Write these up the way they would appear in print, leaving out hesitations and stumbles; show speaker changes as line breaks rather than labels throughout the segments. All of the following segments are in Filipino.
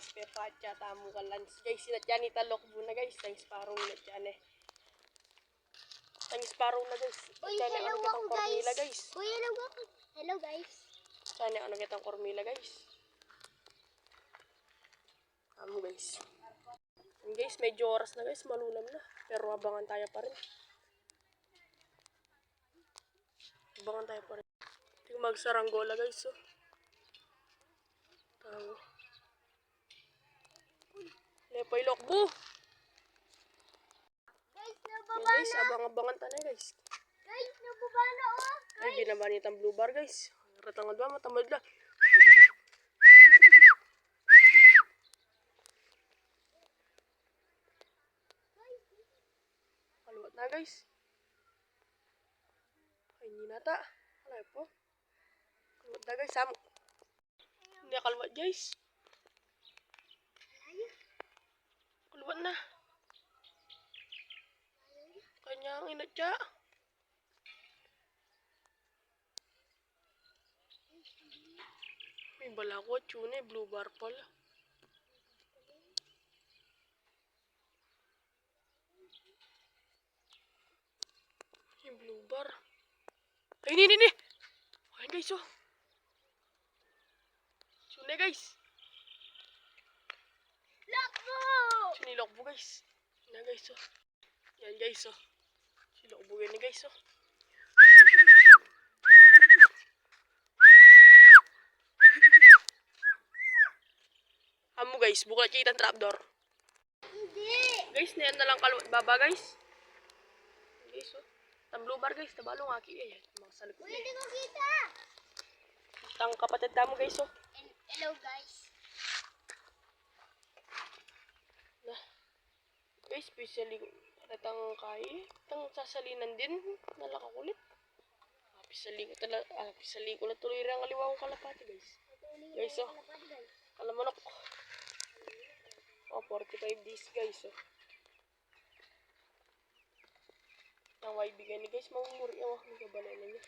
guys, pepacha, tamo ka lans. Guys, sinadyan ni talokbo na guys. Thanks parong na dyan eh. Thanks parong na guys.
Uy,
Dyan
hello
ano kitang
ako
kormila
guys.
guys.
Uy, hello ako. Hello guys.
Dyan ano kitang kormila guys. Tamo guys. And guys, medyo oras na guys, malulam na. Pero abangan tayo pa rin. Abangan tayo pa rin. Tingnan magsaranggola guys oh. Tamo. Lepay lokbo.
Guys,
Yan
nababa
guys,
na.
abang-abangan tayo guys.
Guys, nababa na oh.
Ay, binabanitang blue bar guys. Ratangad ba? Matamad lang. Kaluwat na guys. Ay, hindi nata. Alay po. Kaluwat na guys. Hindi kaluwat guys. Kaluwat na. Kanya ang inatya. May balakot yun eh. Blue bar pala. Yung blue bar. Ay, ini. Ay guys oh. Sune guys.
Lakbo!
Sinilokbo guys. Yan guys oh. Yan guys oh. Sinilokbo yan guys oh. Amo guys, buka kita ang trapdoor.
Hindi.
Guys, nayan na lang kaluwat baba guys. Guys oh. Tang blue bar guys, tabalong aki eh. Mga salikot
Uy, hindi
eh.
ko kita.
Tang kapatid tamo guys oh.
Hello guys.
Nah. Guys, specially ratang kai, tang sasalinan din nalakakulit. Pisali ko na tuloy rang aliwang kalapati guys. Guys oh. Kalamanok. Oh, 45 days guys oh. Ang waibigan ni guys, mamumuri ang mga kabanay na niya.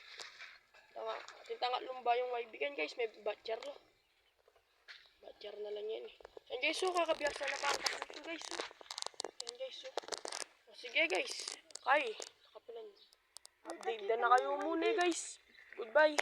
Tintanga lumba yung waibigan guys, may batcher lo. Batcher na lang yan eh. Yan guys oh, kakabiyasa na pangkat nito guys oh. Yan guys oh. O, sige guys, nakapilan. Update na kayo muna guys. Goodbye.